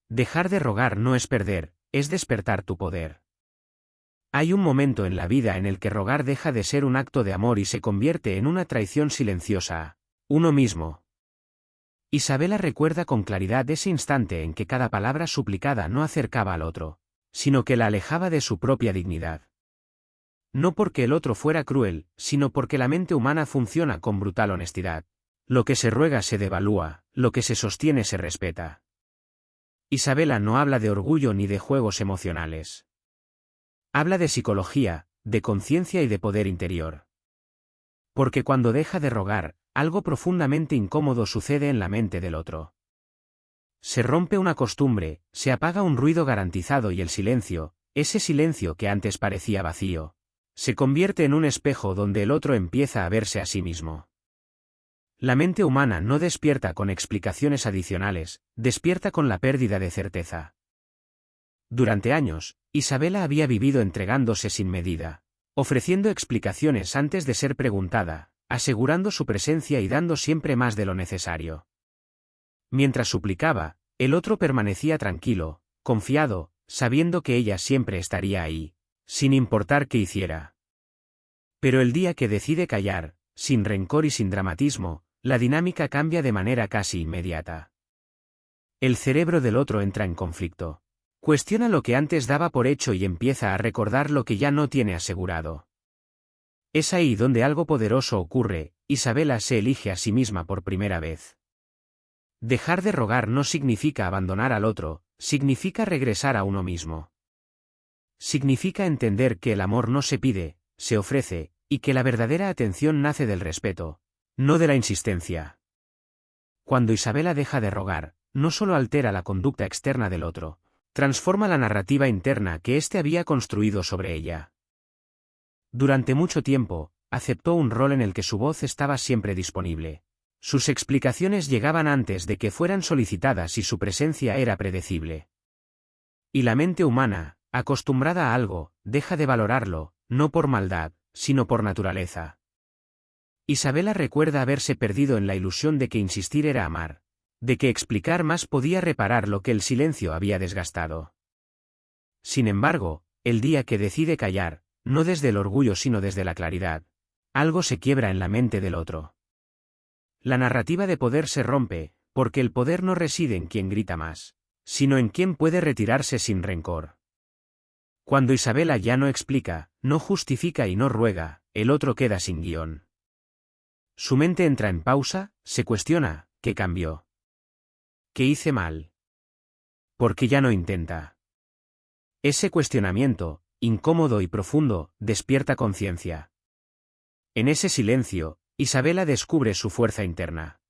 Dejar de rogar no es perder, es despertar tu poder. Hay un momento en la vida en el que rogar deja de ser un acto de amor y se convierte en una traición silenciosa a uno mismo. Isabela recuerda con claridad ese instante en que cada palabra suplicada no acercaba al otro, sino que la alejaba de su propia dignidad. No porque el otro fuera cruel, sino porque la mente humana funciona con brutal honestidad. Lo que se ruega se devalúa, lo que se sostiene se respeta. Isabela no habla de orgullo ni de juegos emocionales. Habla de psicología, de conciencia y de poder interior. Porque cuando deja de rogar, algo profundamente incómodo sucede en la mente del otro. Se rompe una costumbre, se apaga un ruido garantizado y el silencio, ese silencio que antes parecía vacío, se convierte en un espejo donde el otro empieza a verse a sí mismo. La mente humana no despierta con explicaciones adicionales, despierta con la pérdida de certeza. Durante años, Isabela había vivido entregándose sin medida, ofreciendo explicaciones antes de ser preguntada, asegurando su presencia y dando siempre más de lo necesario. Mientras suplicaba, el otro permanecía tranquilo, confiado, sabiendo que ella siempre estaría ahí, sin importar qué hiciera. Pero el día que decide callar, sin rencor y sin dramatismo, la dinámica cambia de manera casi inmediata. El cerebro del otro entra en conflicto. Cuestiona lo que antes daba por hecho y empieza a recordar lo que ya no tiene asegurado. Es ahí donde algo poderoso ocurre, Isabela se elige a sí misma por primera vez. Dejar de rogar no significa abandonar al otro, significa regresar a uno mismo. Significa entender que el amor no se pide, se ofrece, y que la verdadera atención nace del respeto, no de la insistencia. Cuando Isabela deja de rogar, no solo altera la conducta externa del otro, transforma la narrativa interna que éste había construido sobre ella. Durante mucho tiempo, aceptó un rol en el que su voz estaba siempre disponible. Sus explicaciones llegaban antes de que fueran solicitadas y su presencia era predecible. Y la mente humana, acostumbrada a algo, deja de valorarlo, no por maldad, sino por naturaleza. Isabela recuerda haberse perdido en la ilusión de que insistir era amar, de que explicar más podía reparar lo que el silencio había desgastado. Sin embargo, el día que decide callar, no desde el orgullo sino desde la claridad, algo se quiebra en la mente del otro. La narrativa de poder se rompe, porque el poder no reside en quien grita más, sino en quien puede retirarse sin rencor. Cuando Isabela ya no explica, no justifica y no ruega, el otro queda sin guión. Su mente entra en pausa, se cuestiona, ¿qué cambió? ¿Qué hice mal? ¿Por qué ya no intenta? Ese cuestionamiento, incómodo y profundo, despierta conciencia. En ese silencio, Isabela descubre su fuerza interna.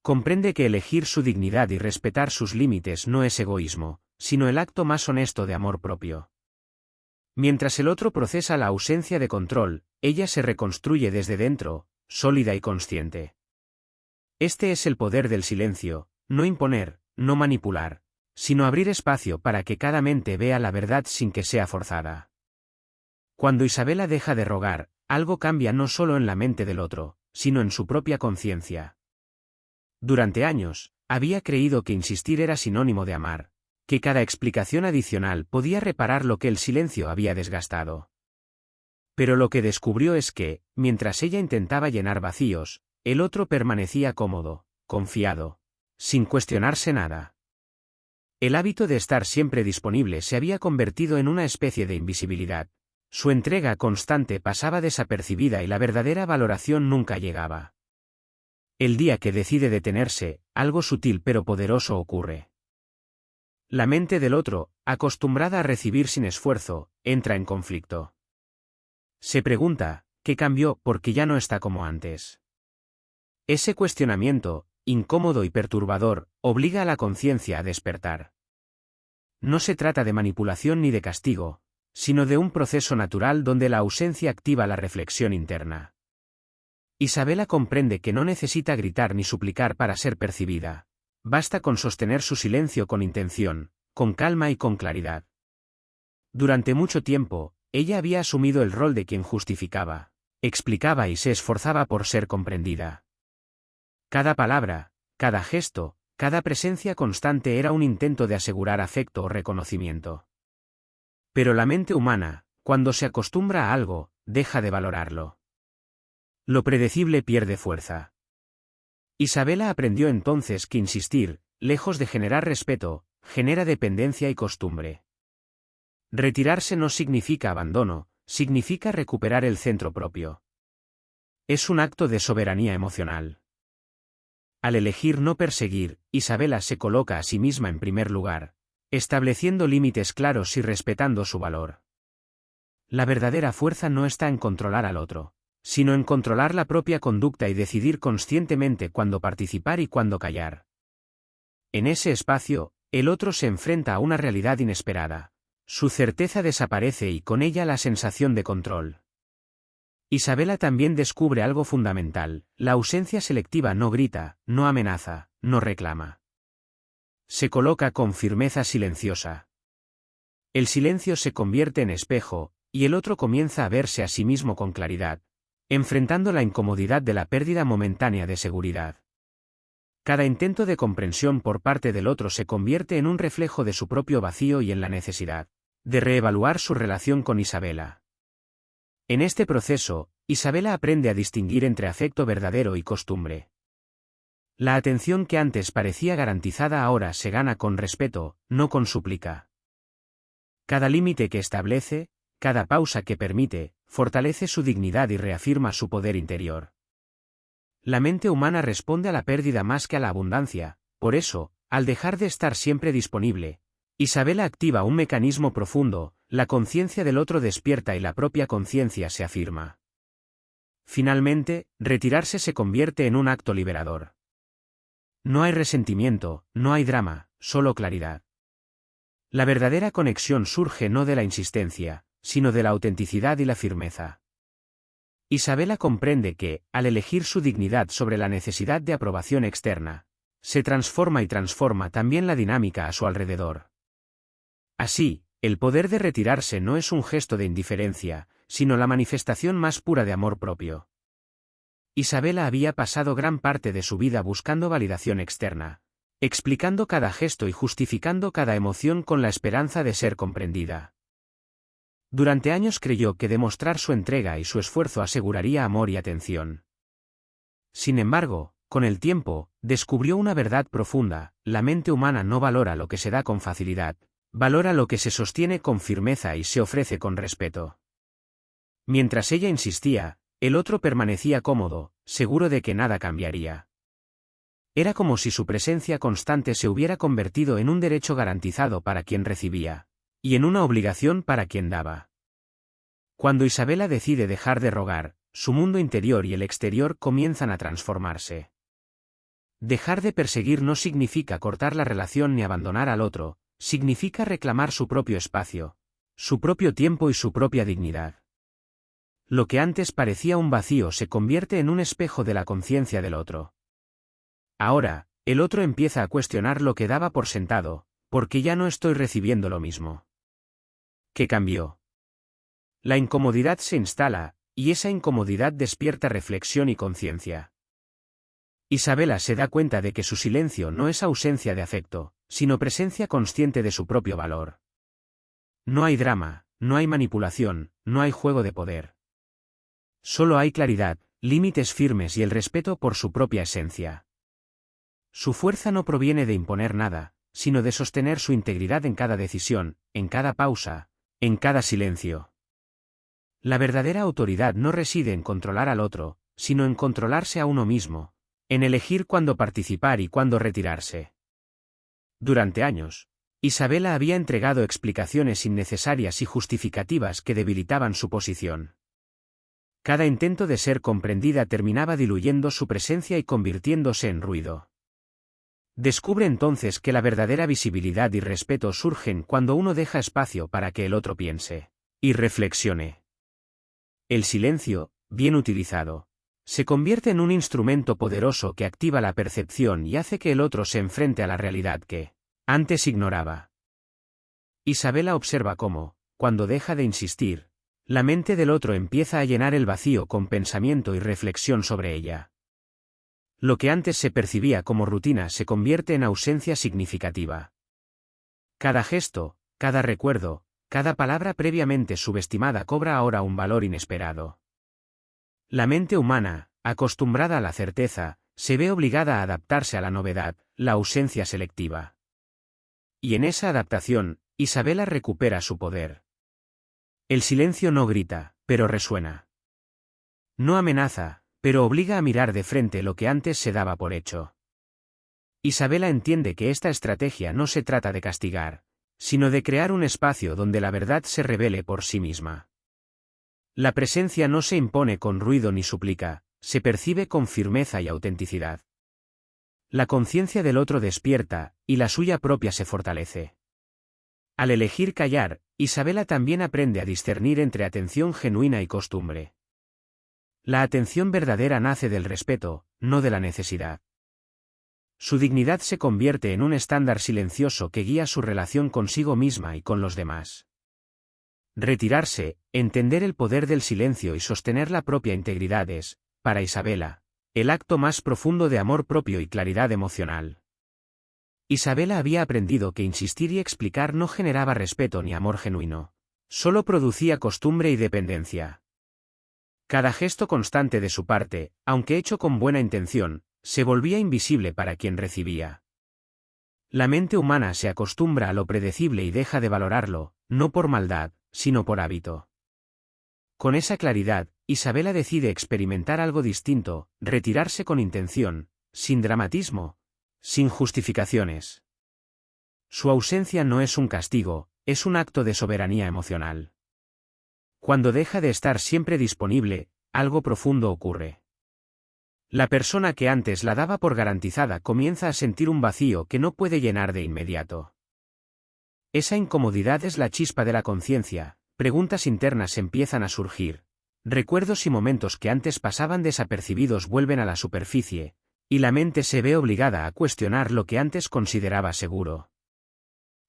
Comprende que elegir su dignidad y respetar sus límites no es egoísmo, sino el acto más honesto de amor propio. Mientras el otro procesa la ausencia de control, ella se reconstruye desde dentro, sólida y consciente. Este es el poder del silencio, no imponer, no manipular, sino abrir espacio para que cada mente vea la verdad sin que sea forzada. Cuando Isabela deja de rogar, algo cambia no solo en la mente del otro, sino en su propia conciencia. Durante años, había creído que insistir era sinónimo de amar, que cada explicación adicional podía reparar lo que el silencio había desgastado. Pero lo que descubrió es que, mientras ella intentaba llenar vacíos, el otro permanecía cómodo, confiado, sin cuestionarse nada. El hábito de estar siempre disponible se había convertido en una especie de invisibilidad. Su entrega constante pasaba desapercibida y la verdadera valoración nunca llegaba. El día que decide detenerse, algo sutil pero poderoso ocurre. La mente del otro, acostumbrada a recibir sin esfuerzo, entra en conflicto. Se pregunta, ¿qué cambió porque ya no está como antes? Ese cuestionamiento, incómodo y perturbador, obliga a la conciencia a despertar. No se trata de manipulación ni de castigo, sino de un proceso natural donde la ausencia activa la reflexión interna. Isabela comprende que no necesita gritar ni suplicar para ser percibida. Basta con sostener su silencio con intención, con calma y con claridad. Durante mucho tiempo, ella había asumido el rol de quien justificaba, explicaba y se esforzaba por ser comprendida. Cada palabra, cada gesto, Cada presencia constante era un intento de asegurar afecto o reconocimiento. Pero la mente humana, cuando se acostumbra a algo, deja de valorarlo. Lo predecible pierde fuerza. Isabela aprendió entonces que insistir, lejos de generar respeto, genera dependencia y costumbre. Retirarse no significa abandono, significa recuperar el centro propio. Es un acto de soberanía emocional. Al elegir no perseguir, Isabela se coloca a sí misma en primer lugar, estableciendo límites claros y respetando su valor. La verdadera fuerza no está en controlar al otro, sino en controlar la propia conducta y decidir conscientemente cuándo participar y cuándo callar. En ese espacio, el otro se enfrenta a una realidad inesperada. Su certeza desaparece y con ella la sensación de control. Isabela también descubre algo fundamental: la ausencia selectiva no grita, no amenaza, no reclama. Se coloca con firmeza silenciosa. El silencio se convierte en espejo, y el otro comienza a verse a sí mismo con claridad, enfrentando la incomodidad de la pérdida momentánea de seguridad. Cada intento de comprensión por parte del otro se convierte en un reflejo de su propio vacío y en la necesidad de reevaluar su relación con Isabela. En este proceso, Isabela aprende a distinguir entre afecto verdadero y costumbre. La atención que antes parecía garantizada ahora se gana con respeto, no con súplica. Cada límite que establece, cada pausa que permite, fortalece su dignidad y reafirma su poder interior. La mente humana responde a la pérdida más que a la abundancia, por eso, al dejar de estar siempre disponible, Isabela activa un mecanismo profundo, la conciencia del otro despierta y la propia conciencia se afirma. Finalmente, retirarse se convierte en un acto liberador. No hay resentimiento, no hay drama, solo claridad. La verdadera conexión surge no de la insistencia, sino de la autenticidad y la firmeza. Isabela comprende que, al elegir su dignidad sobre la necesidad de aprobación externa, se transforma y transforma también la dinámica a su alrededor. Así, el poder de retirarse no es un gesto de indiferencia, sino la manifestación más pura de amor propio. Isabela había pasado gran parte de su vida buscando validación externa, explicando cada gesto y justificando cada emoción con la esperanza de ser comprendida. Durante años creyó que demostrar su entrega y su esfuerzo aseguraría amor y atención. Sin embargo, con el tiempo, descubrió una verdad profunda: la mente humana no valora lo que se da con facilidad, valora lo que se sostiene con firmeza y se ofrece con respeto. Mientras ella insistía, el otro permanecía cómodo, seguro de que nada cambiaría. Era como si su presencia constante se hubiera convertido en un derecho garantizado para quien recibía, y en una obligación para quien daba. Cuando Isabela decide dejar de rogar, su mundo interior y el exterior comienzan a transformarse. Dejar de perseguir no significa cortar la relación ni abandonar al otro, significa reclamar su propio espacio, su propio tiempo y su propia dignidad. Lo que antes parecía un vacío se convierte en un espejo de la conciencia del otro. Ahora, el otro empieza a cuestionar lo que daba por sentado: porque ya no estoy recibiendo lo mismo. ¿Qué cambió? La incomodidad se instala, y esa incomodidad despierta reflexión y conciencia. Isabela se da cuenta de que su silencio no es ausencia de afecto, sino presencia consciente de su propio valor. No hay drama, no hay manipulación, no hay juego de poder. Solo hay claridad, límites firmes y el respeto por su propia esencia. Su fuerza no proviene de imponer nada, sino de sostener su integridad en cada decisión, en cada pausa, en cada silencio. La verdadera autoridad no reside en controlar al otro, sino en controlarse a uno mismo, en elegir cuándo participar y cuándo retirarse. Durante años, Isabela había entregado explicaciones innecesarias y justificativas que debilitaban su posición. Cada intento de ser comprendida terminaba diluyendo su presencia y convirtiéndose en ruido. Descubre entonces que la verdadera visibilidad y respeto surgen cuando uno deja espacio para que el otro piense y reflexione. El silencio, bien utilizado, se convierte en un instrumento poderoso que activa la percepción y hace que el otro se enfrente a la realidad que antes ignoraba. Isabela observa cómo, cuando deja de insistir, la mente del otro empieza a llenar el vacío con pensamiento y reflexión sobre ella. Lo que antes se percibía como rutina se convierte en ausencia significativa. Cada gesto, cada recuerdo, cada palabra previamente subestimada cobra ahora un valor inesperado. La mente humana, acostumbrada a la certeza, se ve obligada a adaptarse a la novedad, la ausencia selectiva. Y en esa adaptación, Isabela recupera su poder. El silencio no grita, pero resuena. No amenaza, pero obliga a mirar de frente lo que antes se daba por hecho. Isabela entiende que esta estrategia no se trata de castigar, sino de crear un espacio donde la verdad se revele por sí misma. La presencia no se impone con ruido ni suplica, se percibe con firmeza y autenticidad. La conciencia del otro despierta, y la suya propia se fortalece. Al elegir callar, Isabela también aprende a discernir entre atención genuina y costumbre. La atención verdadera nace del respeto, no de la necesidad. Su dignidad se convierte en un estándar silencioso que guía su relación consigo misma y con los demás. Retirarse, entender el poder del silencio y sostener la propia integridad es, para Isabela, el acto más profundo de amor propio y claridad emocional. Isabela había aprendido que insistir y explicar no generaba respeto ni amor genuino, solo producía costumbre y dependencia. Cada gesto constante de su parte, aunque hecho con buena intención, se volvía invisible para quien recibía. La mente humana se acostumbra a lo predecible y deja de valorarlo, no por maldad, sino por hábito. Con esa claridad, Isabela decide experimentar algo distinto, retirarse con intención, sin dramatismo, sin justificaciones. Su ausencia no es un castigo, es un acto de soberanía emocional. Cuando deja de estar siempre disponible, algo profundo ocurre. La persona que antes la daba por garantizada comienza a sentir un vacío que no puede llenar de inmediato. Esa incomodidad es la chispa de la conciencia, preguntas internas empiezan a surgir, recuerdos y momentos que antes pasaban desapercibidos vuelven a la superficie, y la mente se ve obligada a cuestionar lo que antes consideraba seguro.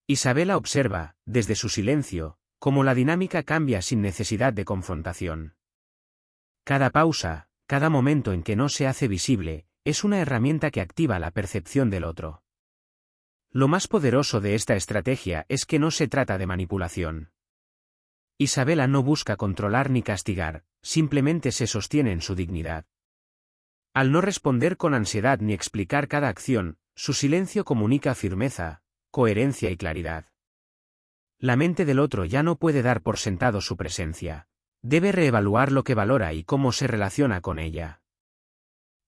Isabela observa, desde su silencio, cómo la dinámica cambia sin necesidad de confrontación. Cada pausa, cada momento en que no se hace visible, es una herramienta que activa la percepción del otro. Lo más poderoso de esta estrategia es que no se trata de manipulación. Isabela no busca controlar ni castigar, simplemente se sostiene en su dignidad. Al no responder con ansiedad ni explicar cada acción, su silencio comunica firmeza, coherencia y claridad. La mente del otro ya no puede dar por sentado su presencia. Debe reevaluar lo que valora y cómo se relaciona con ella.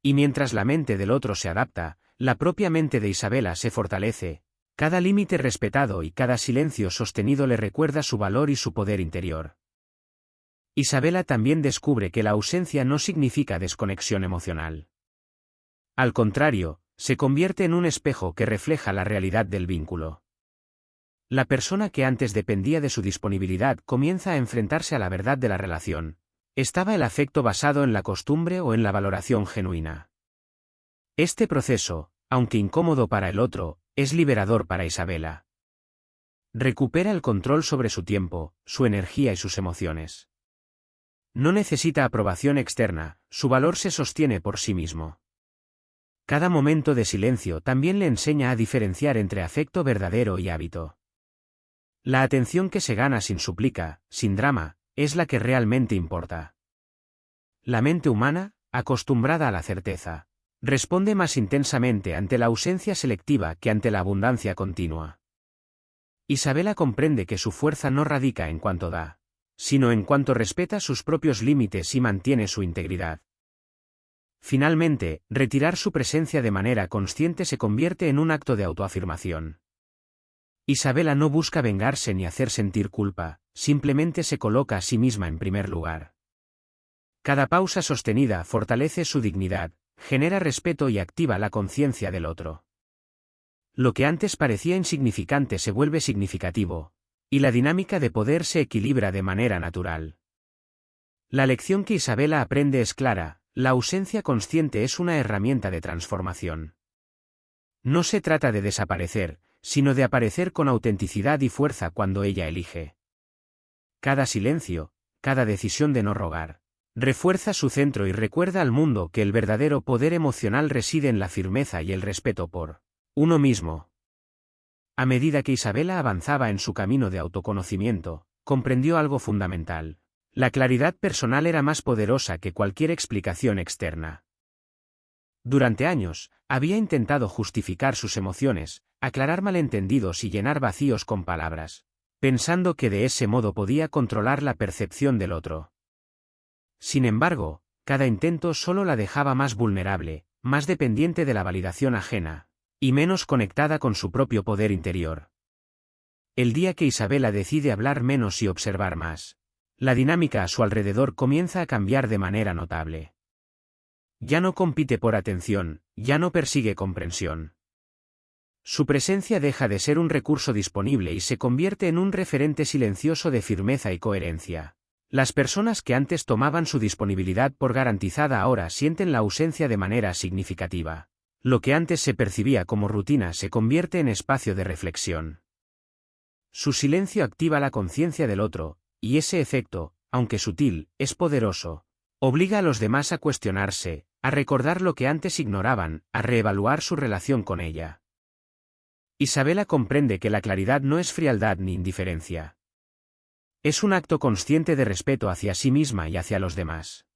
Y mientras la mente del otro se adapta, la propia mente de Isabela se fortalece, cada límite respetado y cada silencio sostenido le recuerda su valor y su poder interior. Isabela también descubre que la ausencia no significa desconexión emocional. Al contrario, se convierte en un espejo que refleja la realidad del vínculo. La persona que antes dependía de su disponibilidad comienza a enfrentarse a la verdad de la relación. ¿Estaba el afecto basado en la costumbre o en la valoración genuina? Este proceso, aunque incómodo para el otro, es liberador para Isabela. Recupera el control sobre su tiempo, su energía y sus emociones. No necesita aprobación externa, su valor se sostiene por sí mismo. Cada momento de silencio también le enseña a diferenciar entre afecto verdadero y hábito. La atención que se gana sin súplica, sin drama, es la que realmente importa. La mente humana, acostumbrada a la certeza, responde más intensamente ante la ausencia selectiva que ante la abundancia continua. Isabela comprende que su fuerza no radica en cuanto da, sino en cuanto respeta sus propios límites y mantiene su integridad. Finalmente, retirar su presencia de manera consciente se convierte en un acto de autoafirmación. Isabela no busca vengarse ni hacer sentir culpa, simplemente se coloca a sí misma en primer lugar. Cada pausa sostenida fortalece su dignidad, genera respeto y activa la conciencia del otro. Lo que antes parecía insignificante se vuelve significativo, y la dinámica de poder se equilibra de manera natural. La lección que Isabela aprende es clara, la ausencia consciente es una herramienta de transformación. No se trata de desaparecer, sino de aparecer con autenticidad y fuerza cuando ella elige. Cada silencio, cada decisión de no rogar, Refuerza su centro y recuerda al mundo que el verdadero poder emocional reside en la firmeza y el respeto por uno mismo. A medida que Isabela avanzaba en su camino de autoconocimiento, comprendió algo fundamental. La claridad personal era más poderosa que cualquier explicación externa. Durante años, había intentado justificar sus emociones, aclarar malentendidos y llenar vacíos con palabras, pensando que de ese modo podía controlar la percepción del otro. Sin embargo, cada intento solo la dejaba más vulnerable, más dependiente de la validación ajena, y menos conectada con su propio poder interior. El día que Isabela decide hablar menos y observar más, la dinámica a su alrededor comienza a cambiar de manera notable. Ya no compite por atención, ya no persigue comprensión. Su presencia deja de ser un recurso disponible y se convierte en un referente silencioso de firmeza y coherencia. Las personas que antes tomaban su disponibilidad por garantizada ahora sienten la ausencia de manera significativa. Lo que antes se percibía como rutina se convierte en espacio de reflexión. Su silencio activa la conciencia del otro, y ese efecto, aunque sutil, es poderoso. Obliga a los demás a cuestionarse, a recordar lo que antes ignoraban, a reevaluar su relación con ella. Isabela comprende que la claridad no es frialdad ni indiferencia. Es un acto consciente de respeto hacia sí misma y hacia los demás.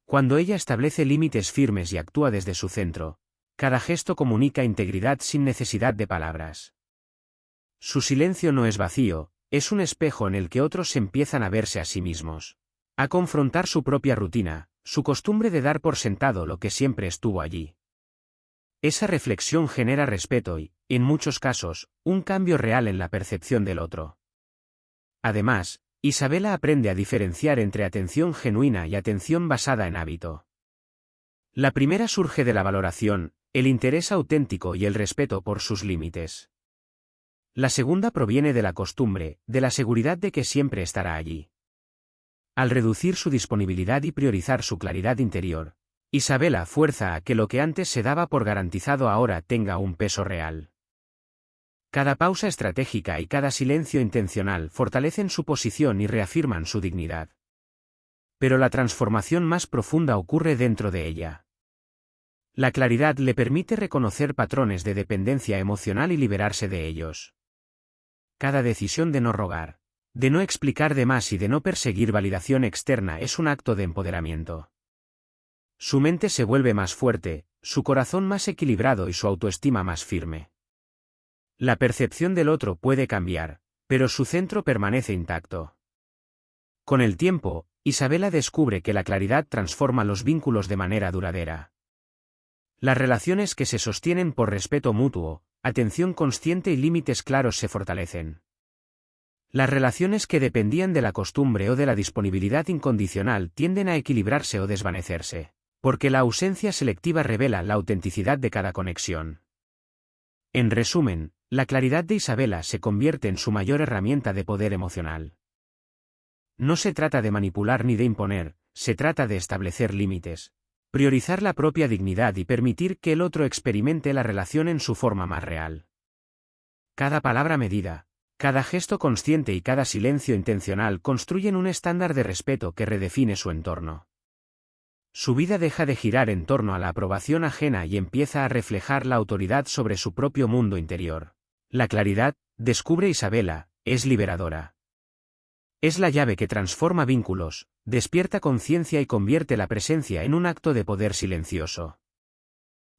Cuando ella establece límites firmes y actúa desde su centro, cada gesto comunica integridad sin necesidad de palabras. Su silencio no es vacío, es un espejo en el que otros empiezan a verse a sí mismos, a confrontar su propia rutina, su costumbre de dar por sentado lo que siempre estuvo allí. Esa reflexión genera respeto y, en muchos casos, un cambio real en la percepción del otro. Además, Isabela aprende a diferenciar entre atención genuina y atención basada en hábito. La primera surge de la valoración, el interés auténtico y el respeto por sus límites. La segunda proviene de la costumbre, de la seguridad de que siempre estará allí. Al reducir su disponibilidad y priorizar su claridad interior, Isabela fuerza a que lo que antes se daba por garantizado ahora tenga un peso real. Cada pausa estratégica y cada silencio intencional fortalecen su posición y reafirman su dignidad. Pero la transformación más profunda ocurre dentro de ella. La claridad le permite reconocer patrones de dependencia emocional y liberarse de ellos. Cada decisión de no rogar, de no explicar de más y de no perseguir validación externa es un acto de empoderamiento. Su mente se vuelve más fuerte, su corazón más equilibrado y su autoestima más firme. La percepción del otro puede cambiar, pero su centro permanece intacto. Con el tiempo, Isabela descubre que la claridad transforma los vínculos de manera duradera. Las relaciones que se sostienen por respeto mutuo, atención consciente y límites claros se fortalecen. Las relaciones que dependían de la costumbre o de la disponibilidad incondicional tienden a equilibrarse o desvanecerse, porque la ausencia selectiva revela la autenticidad de cada conexión. En resumen, la claridad de Isabela se convierte en su mayor herramienta de poder emocional. No se trata de manipular ni de imponer, se trata de establecer límites, priorizar la propia dignidad y permitir que el otro experimente la relación en su forma más real. Cada palabra medida, cada gesto consciente y cada silencio intencional construyen un estándar de respeto que redefine su entorno. Su vida deja de girar en torno a la aprobación ajena y empieza a reflejar la autoridad sobre su propio mundo interior. La claridad, descubre Isabela, es liberadora. Es la llave que transforma vínculos, despierta conciencia y convierte la presencia en un acto de poder silencioso.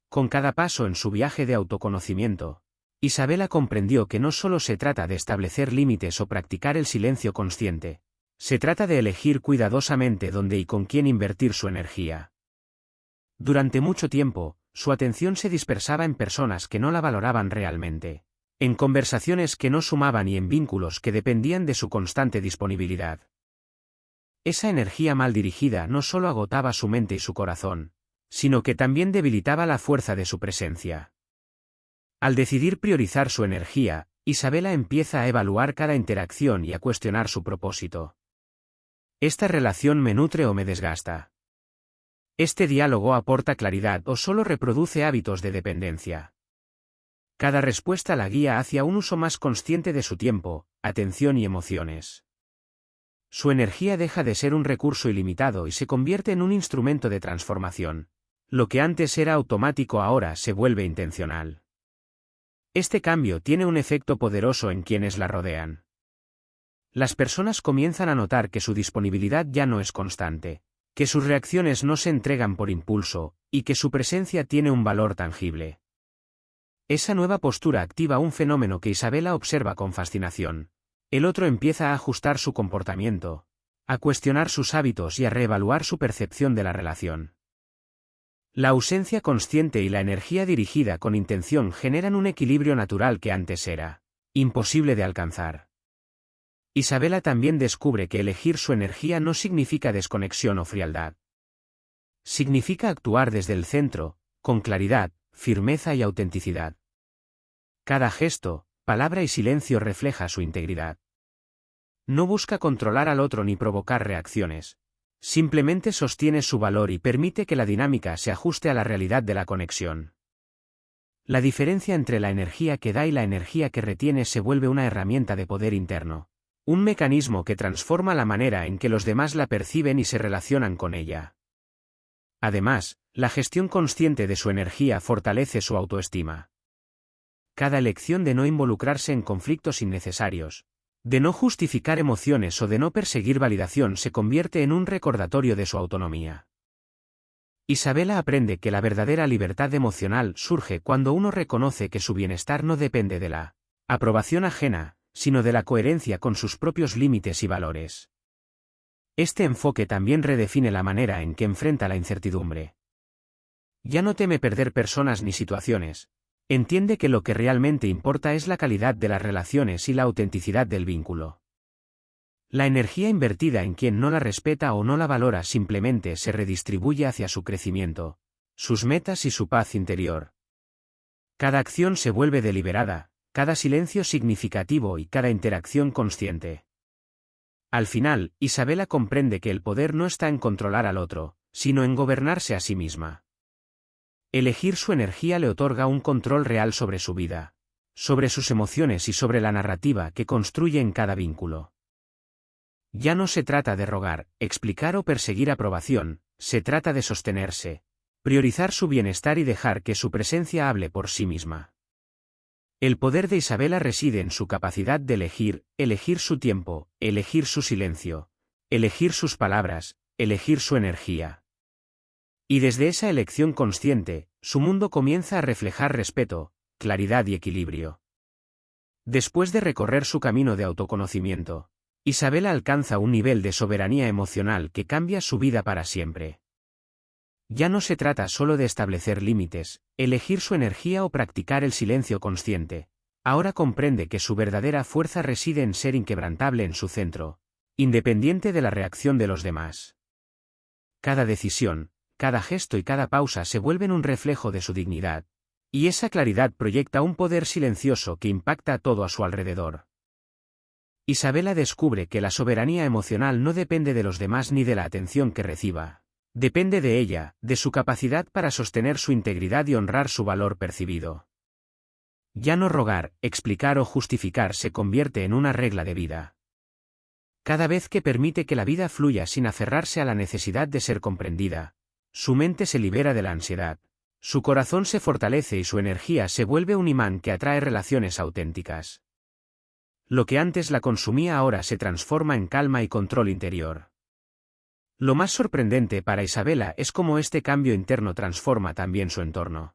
Con cada paso en su viaje de autoconocimiento, Isabela comprendió que no solo se trata de establecer límites o practicar el silencio consciente, se trata de elegir cuidadosamente dónde y con quién invertir su energía. Durante mucho tiempo, su atención se dispersaba en personas que no la valoraban realmente, en conversaciones que no sumaban y en vínculos que dependían de su constante disponibilidad. Esa energía mal dirigida no solo agotaba su mente y su corazón, sino que también debilitaba la fuerza de su presencia. Al decidir priorizar su energía, Isabela empieza a evaluar cada interacción y a cuestionar su propósito. ¿Esta relación me nutre o me desgasta? ¿Este diálogo aporta claridad o solo reproduce hábitos de dependencia? Cada respuesta la guía hacia un uso más consciente de su tiempo, atención y emociones. Su energía deja de ser un recurso ilimitado y se convierte en un instrumento de transformación. Lo que antes era automático ahora se vuelve intencional. Este cambio tiene un efecto poderoso en quienes la rodean. Las personas comienzan a notar que su disponibilidad ya no es constante, que sus reacciones no se entregan por impulso, y que su presencia tiene un valor tangible. Esa nueva postura activa un fenómeno que Isabela observa con fascinación. El otro empieza a ajustar su comportamiento, a cuestionar sus hábitos y a reevaluar su percepción de la relación. La ausencia consciente y la energía dirigida con intención generan un equilibrio natural que antes era imposible de alcanzar. Isabela también descubre que elegir su energía no significa desconexión o frialdad. Significa actuar desde el centro, con claridad, firmeza y autenticidad. Cada gesto, palabra y silencio refleja su integridad. No busca controlar al otro ni provocar reacciones. Simplemente sostiene su valor y permite que la dinámica se ajuste a la realidad de la conexión. La diferencia entre la energía que da y la energía que retiene se vuelve una herramienta de poder interno. Un mecanismo que transforma la manera en que los demás la perciben y se relacionan con ella. Además, la gestión consciente de su energía fortalece su autoestima. Cada elección de no involucrarse en conflictos innecesarios, de no justificar emociones o de no perseguir validación se convierte en un recordatorio de su autonomía. Isabela aprende que la verdadera libertad emocional surge cuando uno reconoce que su bienestar no depende de la aprobación ajena, sino de la coherencia con sus propios límites y valores. Este enfoque también redefine la manera en que enfrenta la incertidumbre. Ya no teme perder personas ni situaciones. Entiende que lo que realmente importa es la calidad de las relaciones y la autenticidad del vínculo. La energía invertida en quien no la respeta o no la valora simplemente se redistribuye hacia su crecimiento, sus metas y su paz interior. Cada acción se vuelve deliberada, cada silencio significativo y cada interacción consciente. Al final, Isabela comprende que el poder no está en controlar al otro, sino en gobernarse a sí misma. Elegir su energía le otorga un control real sobre su vida, sobre sus emociones y sobre la narrativa que construye en cada vínculo. Ya no se trata de rogar, explicar o perseguir aprobación, se trata de sostenerse, priorizar su bienestar y dejar que su presencia hable por sí misma. El poder de Isabela reside en su capacidad de elegir su tiempo, elegir su silencio, elegir sus palabras, elegir su energía. Y desde esa elección consciente, su mundo comienza a reflejar respeto, claridad y equilibrio. Después de recorrer su camino de autoconocimiento, Isabela alcanza un nivel de soberanía emocional que cambia su vida para siempre. Ya no se trata solo de establecer límites, elegir su energía o practicar el silencio consciente. Ahora comprende que su verdadera fuerza reside en ser inquebrantable en su centro, independiente de la reacción de los demás. Cada decisión, cada gesto y cada pausa se vuelven un reflejo de su dignidad, y esa claridad proyecta un poder silencioso que impacta a todo a su alrededor. Isabela descubre que la soberanía emocional no depende de los demás ni de la atención que reciba. Depende de ella, de su capacidad para sostener su integridad y honrar su valor percibido. Ya no rogar, explicar o justificar se convierte en una regla de vida. Cada vez que permite que la vida fluya sin aferrarse a la necesidad de ser comprendida, su mente se libera de la ansiedad, su corazón se fortalece y su energía se vuelve un imán que atrae relaciones auténticas. Lo que antes la consumía ahora se transforma en calma y control interior. Lo más sorprendente para Isabela es cómo este cambio interno transforma también su entorno.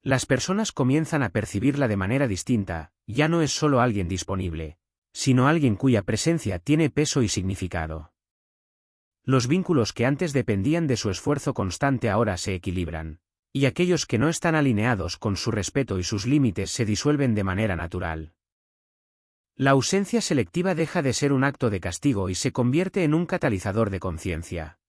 Las personas comienzan a percibirla de manera distinta, ya no es solo alguien disponible, sino alguien cuya presencia tiene peso y significado. Los vínculos que antes dependían de su esfuerzo constante ahora se equilibran, y aquellos que no están alineados con su respeto y sus límites se disuelven de manera natural. La ausencia selectiva deja de ser un acto de castigo y se convierte en un catalizador de conciencia.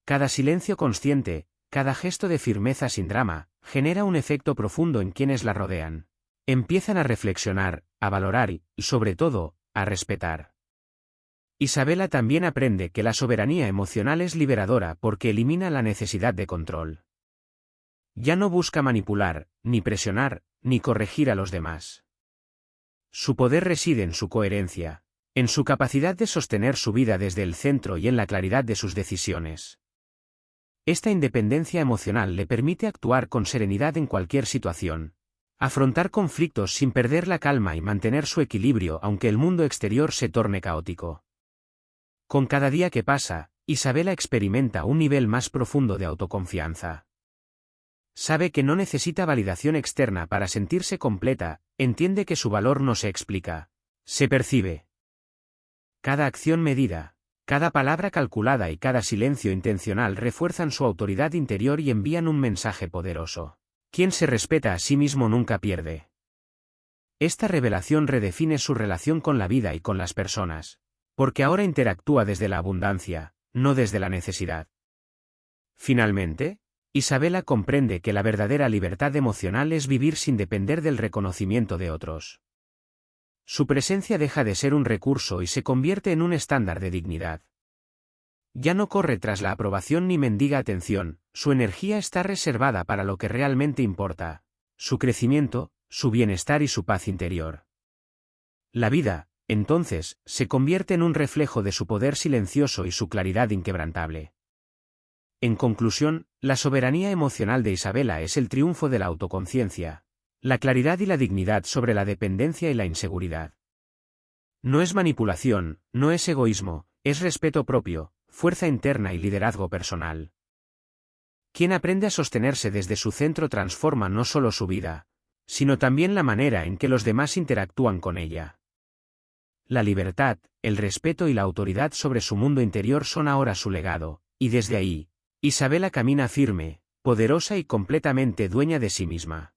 Cada silencio consciente, cada gesto de firmeza sin drama, genera un efecto profundo en quienes la rodean. Empiezan a reflexionar, a valorar y, sobre todo, a respetar. Isabela también aprende que la soberanía emocional es liberadora porque elimina la necesidad de control. Ya no busca manipular, ni presionar, ni corregir a los demás. Su poder reside en su coherencia, en su capacidad de sostener su vida desde el centro y en la claridad de sus decisiones. Esta independencia emocional le permite actuar con serenidad en cualquier situación, afrontar conflictos sin perder la calma y mantener su equilibrio aunque el mundo exterior se torne caótico. Con cada día que pasa, Isabela experimenta un nivel más profundo de autoconfianza. Sabe que no necesita validación externa para sentirse completa, entiende que su valor no se explica, se percibe. Cada acción medida, cada palabra calculada y cada silencio intencional refuerzan su autoridad interior y envían un mensaje poderoso. Quien se respeta a sí mismo nunca pierde. Esta revelación redefine su relación con la vida y con las personas, porque ahora interactúa desde la abundancia, no desde la necesidad. Finalmente, Isabela comprende que la verdadera libertad emocional es vivir sin depender del reconocimiento de otros. Su presencia deja de ser un recurso y se convierte en un estándar de dignidad. Ya no corre tras la aprobación ni mendiga atención, su energía está reservada para lo que realmente importa, su crecimiento, su bienestar y su paz interior. La vida, entonces, se convierte en un reflejo de su poder silencioso y su claridad inquebrantable. En conclusión, la soberanía emocional de Isabela es el triunfo de la autoconciencia, la claridad y la dignidad sobre la dependencia y la inseguridad. No es manipulación, no es egoísmo, es respeto propio, fuerza interna y liderazgo personal. Quien aprende a sostenerse desde su centro transforma no solo su vida, sino también la manera en que los demás interactúan con ella. La libertad, el respeto y la autoridad sobre su mundo interior son ahora su legado, y desde ahí, Isabela camina firme, poderosa y completamente dueña de sí misma.